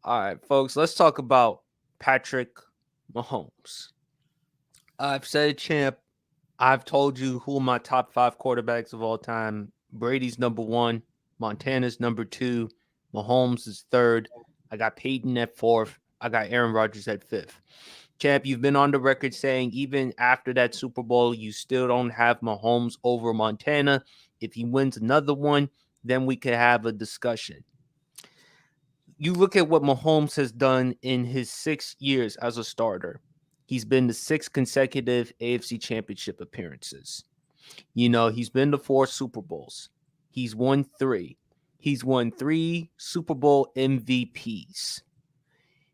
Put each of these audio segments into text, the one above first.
All right, folks, let's talk about Patrick Mahomes. I've said, champ, I've told you who are my top five quarterbacks of all time. Brady's number one, Montana's number two, Mahomes is third. I got Peyton at fourth. I got Aaron Rodgers at fifth. Champ, you've been on the record saying even after that Super Bowl, you still don't have Mahomes over Montana. If he wins another one, then we could have a discussion. You look at what Mahomes has done in his 6 years as a starter. He's been to six consecutive AFC Championship appearances. He's been to four Super Bowls. He's won three. He's won three Super Bowl MVPs.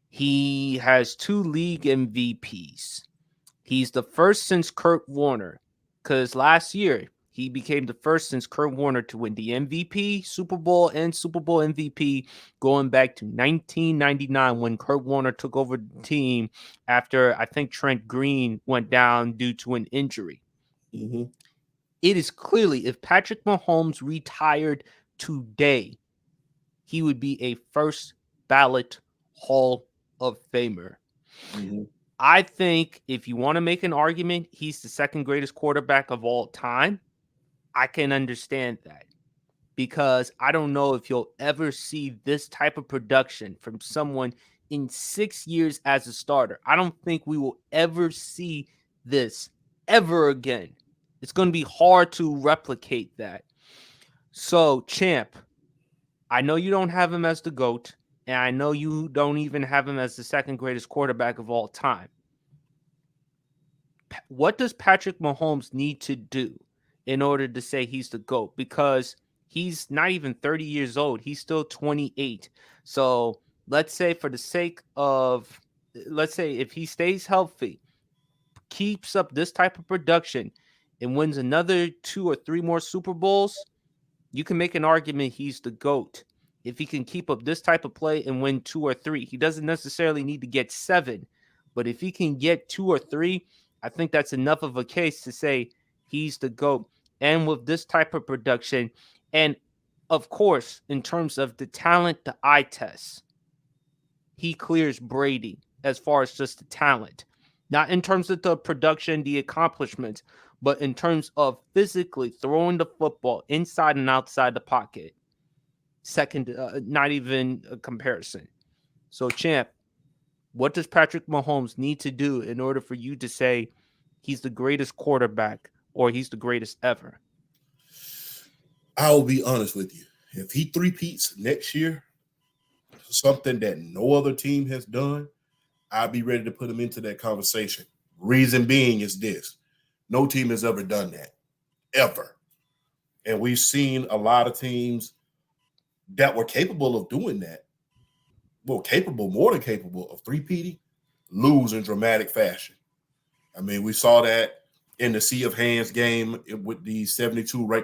He has two league MVPs. He's the first since Kurt Warner, because last year he became the first since Kurt Warner to win the MVP, Super Bowl, and Super Bowl MVP going back to 1999 when Kurt Warner took over the team after I think Trent Green went down due to an injury. Mm-hmm. It is clearly, if Patrick Mahomes retired today, he would be a first ballot Hall of Famer. Mm-hmm. I think if you want to make an argument, he's the second greatest quarterback of all time. I can understand that because I don't know if you'll ever see this type of production from someone in 6 years as a starter. I don't think we will ever see this ever again. It's going to be hard to replicate that. So, champ, I know you don't have him as the GOAT, and I know you don't even have him as the second greatest quarterback of all time. What does Patrick Mahomes need to do in order to say he's the GOAT? Because he's not even 30 years old. He's still 28. So let's say if he stays healthy, keeps up this type of production, and wins another 2 or 3 more Super Bowls, you can make an argument he's the GOAT. If he can keep up this type of play and win 2 or 3, he doesn't necessarily need to get 7. But if he can get 2 or 3, I think that's enough of a case to say he's the GOAT. And with this type of production, and of course, in terms of the talent, the eye test, he clears Brady as far as just the talent. Not in terms of the production, the accomplishments, but in terms of physically throwing the football inside and outside the pocket. Second, not even a comparison. So, champ, what does Patrick Mahomes need to do in order for you to say he's the greatest quarterback or he's the greatest ever? I'll be honest with you. If he three-peats next year, something that no other team has done, I'll be ready to put him into that conversation. Reason being is this. No team has ever done that, ever. And we've seen a lot of teams that were capable of doing that, more than capable of three-peating, lose in dramatic fashion. I mean, we saw that in the Sea of Hands game with the 73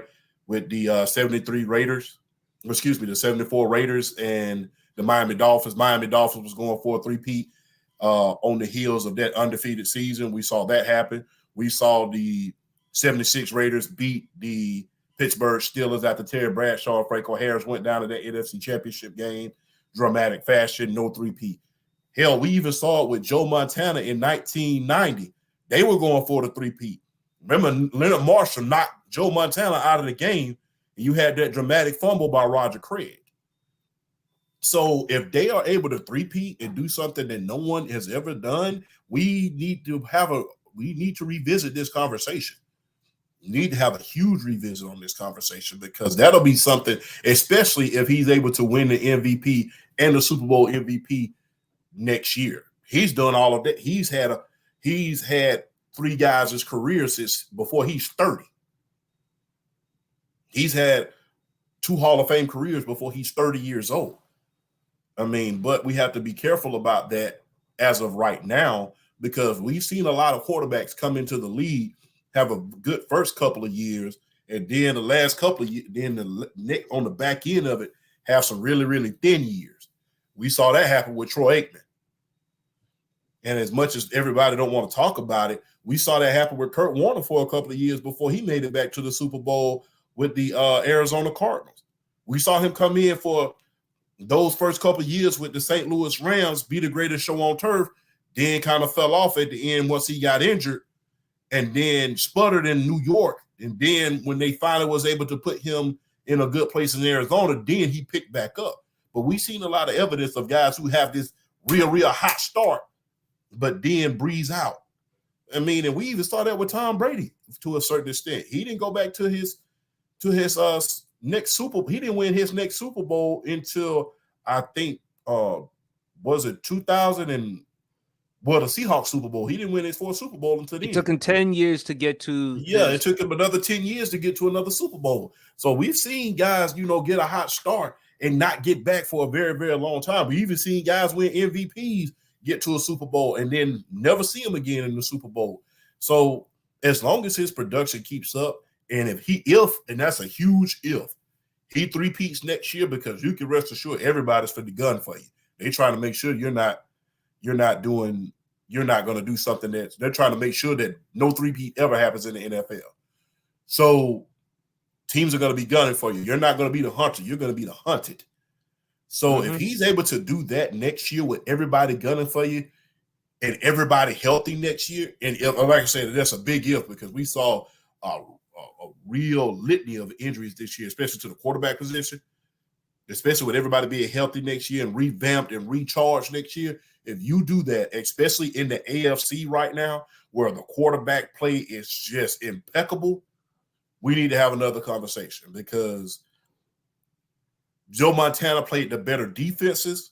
Raiders. Excuse me, the 74 Raiders and the Miami Dolphins. Miami Dolphins was going for a three-peat on the heels of that undefeated season. We saw that happen. We saw the 76 Raiders beat the Pittsburgh Steelers after Terry Bradshaw and Franco Harris went down to that NFC Championship game. Dramatic fashion, no three-peat. Hell, we even saw it with Joe Montana in 1990. They were going for the three-peat. Remember, Leonard Marshall knocked Joe Montana out of the game, and you had that dramatic fumble by Roger Craig. So if they are able to three-peat and do something that no one has ever done, we need to revisit this conversation. We need to have a huge revisit on this conversation because that'll be something, especially if he's able to win the MVP and the Super Bowl MVP next year. He's done all of that. He's had 3 guys' his career since before he's 30. He's had 2 Hall of Fame careers before he's 30 years old. I mean, but we have to be careful about that as of right now because we've seen a lot of quarterbacks come into the league, have a good first couple of years, and then the last couple of years, then on the back end of it, have some really, really thin years. We saw that happen with Troy Aikman. And as much as everybody don't want to talk about it, we saw that happen with Kurt Warner for a couple of years before he made it back to the Super Bowl with the Arizona Cardinals. We saw him come in for those first couple of years with the St. Louis Rams, be the greatest show on turf, then kind of fell off at the end once he got injured, and then sputtered in New York. And then when they finally was able to put him in a good place in Arizona, then he picked back up. But we've seen a lot of evidence of guys who have this real hot start, but then breeze out. I mean, and we even saw that with Tom Brady to a certain extent. He didn't go back to his next Super. He didn't win his next Super Bowl until I think was it 2000 and the Seahawks Super Bowl. He didn't win his fourth Super Bowl until then. It took him 10 years to get to. Yeah, it took him another 10 years to get to another Super Bowl. So we've seen guys, get a hot start and not get back for a very, very long time. We even seen guys win MVPs, get to a Super Bowl, and then never see him again in the Super Bowl. So as long as his production keeps up, and and that's a huge if, he three-peats next year, because you can rest assured everybody's for the gun for you. They trying to make sure you're not going to do something they're trying to make sure that no three-peat ever happens in the NFL. So teams are going to be gunning for you. You're not going to be the hunter. You're going to be the hunted. So if he's able to do that next year with everybody gunning for you and everybody healthy next year, and like I said, that's a big if, because we saw a real litany of injuries this year, especially to the quarterback position, especially with everybody being healthy next year and revamped and recharged next year. If you do that, especially in the AFC right now, where the quarterback play is just impeccable, we need to have another conversation, because Joe Montana played the better defenses,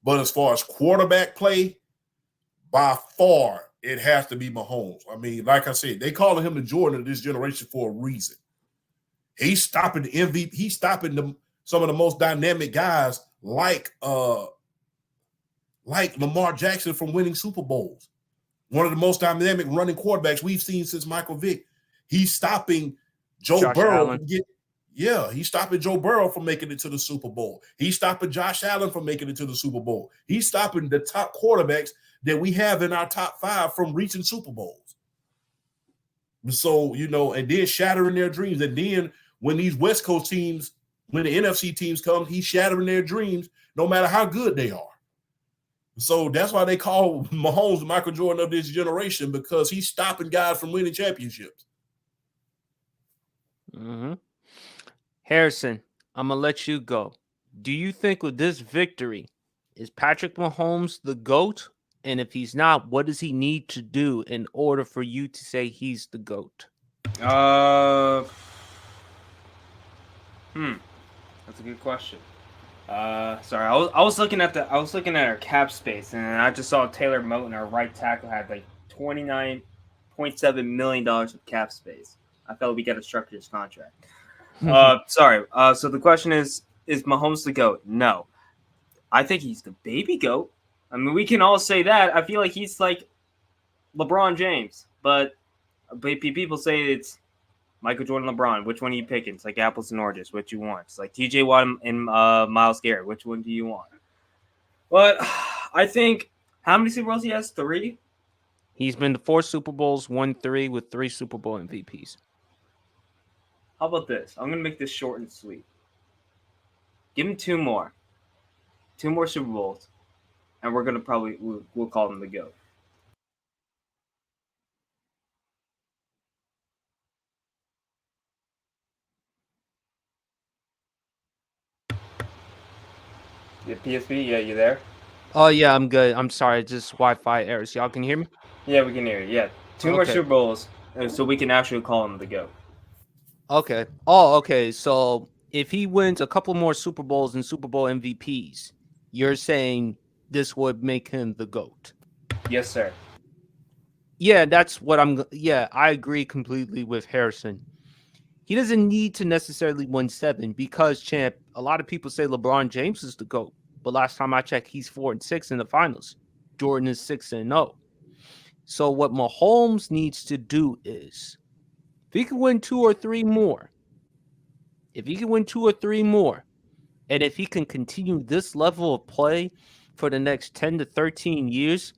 but as far as quarterback play, by far, it has to be Mahomes. I mean, like I said, they call him the Jordan of this generation for a reason. He's stopping the MVP. He's stopping some of the most dynamic guys like Lamar Jackson from winning Super Bowls. One of the most dynamic running quarterbacks we've seen since Michael Vick. He's stopping Joe Burrow. He's stopping Joe Burrow from making it to the Super Bowl. He's stopping Josh Allen from making it to the Super Bowl. He's stopping the top quarterbacks that we have in our top 5 from reaching Super Bowls. So, and then shattering their dreams. And then when these West Coast teams, when the NFC teams come, he's shattering their dreams no matter how good they are. So that's why they call Mahomes the Michael Jordan of this generation, because he's stopping guys from winning championships. Mm-hmm. Harrison, I'm going to let you go. Do you think with this victory, is Patrick Mahomes the GOAT? And if he's not, what does he need to do in order for you to say he's the GOAT? That's a good question. Sorry, I was looking at our cap space, and I just saw Taylor Moton, our right tackle, had like $29.7 million of cap space. I felt we got to structure his contract. Sorry. So the question is Mahomes the GOAT? No. I think he's the baby GOAT. I mean, we can all say that. I feel like he's like LeBron James, but people say it's Michael Jordan, LeBron. Which one are you picking? It's like apples and oranges. What you want? It's like TJ Watt and Myles Garrett. Which one do you want? But I think, how many Super Bowls he has? 3? He's been to 4 Super Bowls, won 3 with 3 Super Bowl MVPs. How about this? I'm going to make this short and sweet. Give him 2 more. 2 more Super Bowls. And we're going to we'll call him the GOAT. The PSP, yeah, you there? Oh, yeah, I'm good. I'm sorry, just Wi-Fi errors. Y'all can hear me? Yeah, we can hear you. Yeah, 2 more Super Bowls, so we can actually call him the GOAT. Okay. Oh, okay. So if he wins a couple more Super Bowls and Super Bowl MVPs, you're saying this would make him the GOAT? Yes, sir. Yeah, that's what I agree completely with Harrison. He doesn't need to necessarily win 7 because, champ, a lot of people say LeBron James is the GOAT. But last time I checked, he's 4-6 in the finals. Jordan is 6-0. So what Mahomes needs to do is, if he can win 2 or 3 more, and if he can continue this level of play for the next 10 to 13 years,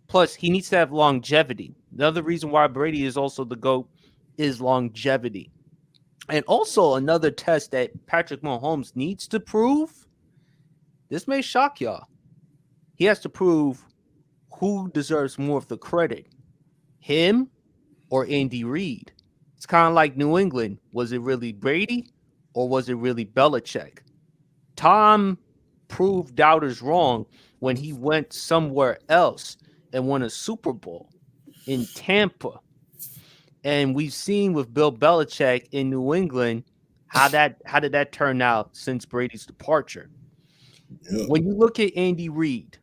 plus he needs to have longevity. The other reason why Brady is also the GOAT is longevity. And also another test that Patrick Mahomes needs to prove this may shock y'all. He has to prove who deserves more of the credit, him or Andy Reid. It's kind of like New England. Was it really Brady or was it really Belichick? Tom proved doubters wrong when he went somewhere else and won a Super Bowl in Tampa. And we've seen with Bill Belichick in New England how did that turn out since Brady's departure. Yeah. When you look at Andy Reid,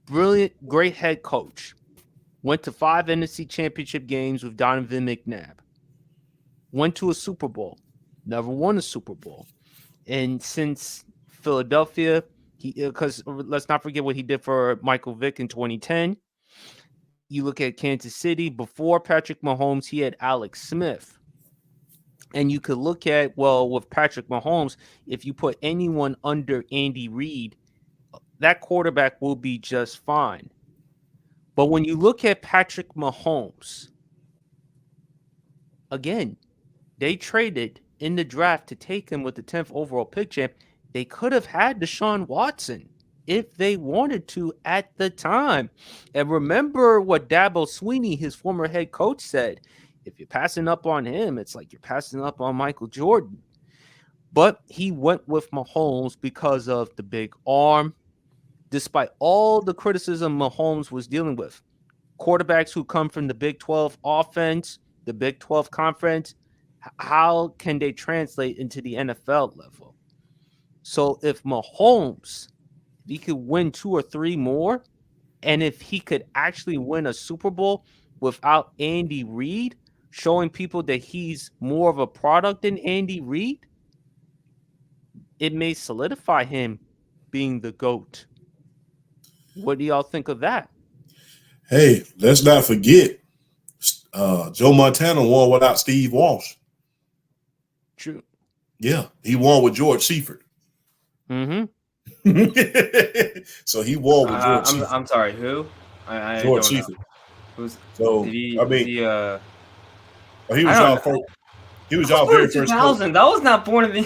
brilliant, great head coach, went to 5 NFC championship games with Donovan McNabb, went to a Super Bowl, never won a Super Bowl. And since Philadelphia, because let's not forget what he did for Michael Vick in 2010. You look at Kansas City, before Patrick Mahomes, he had Alex Smith. And you could look at, well, with Patrick Mahomes, if you put anyone under Andy Reid, that quarterback will be just fine. But when you look at Patrick Mahomes, again, they traded in the draft to take him with the 10th overall pick, champ. They could have had Deshaun Watson if they wanted to at the time. And remember what Dabo Swinney, his former head coach, said. If you're passing up on him, it's like you're passing up on Michael Jordan. But he went with Mahomes because of the big arm, despite all the criticism Mahomes was dealing with. Quarterbacks who come from the Big 12 offense, the Big 12 conference, how can they translate into the NFL level? So if Mahomes, if he could win 2 or 3 more, and if he could actually win a Super Bowl without Andy Reid, showing people that he's more of a product than Andy Reid, it may solidify him being the GOAT. What do y'all think of that? Hey, let's not forget, Joe Montana won without Steve Walsh. True. Yeah, he won with George Seifert. Mm-hmm. So he won with George Seifert. I'm sorry, who? I George don't know. Seifert. Who's? So Did he? I Was mean, he? he was I y'all don't first. He was I was y'all born very in first 2000. coach. That was not born in the.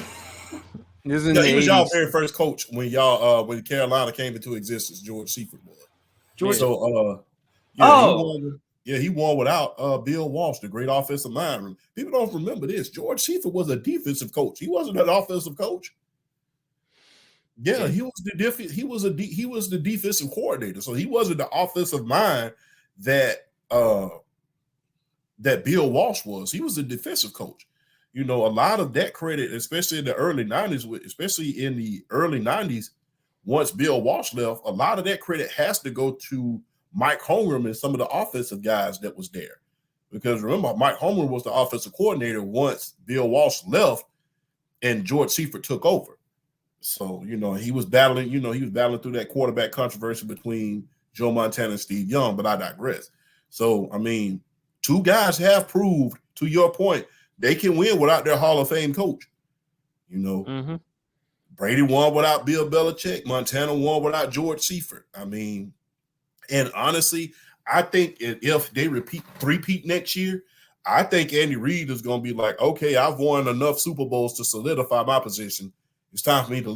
This is in Yeah, the he was 80s. y'all very first coach when y'all when Carolina came into existence. George Seifert was. George. So Oh. he won without Bill Walsh, the great offensive mind. People don't remember this. George Seifert was a defensive coach. He wasn't an offensive coach. Yeah, he was the defensive coordinator. So he wasn't the offensive mind that that Bill Walsh was. He was the defensive coach. You know, a lot of that credit, especially in the early 90s, once Bill Walsh left, a lot of that credit has to go to Mike Holmgren and some of the offensive guys that was there. Because remember, Mike Holmgren was the offensive coordinator once Bill Walsh left and George Seifert took over. So, he was battling through that quarterback controversy between Joe Montana and Steve Young, but I digress. So, I mean, 2 guys have proved, to your point, they can win without their Hall of Fame coach. Brady won without Bill Belichick. Montana won without George Seifert. I mean, and honestly, I think if they repeat next year, I think Andy Reid is going to be like, okay, I've won enough Super Bowls to solidify my position. It's time for me to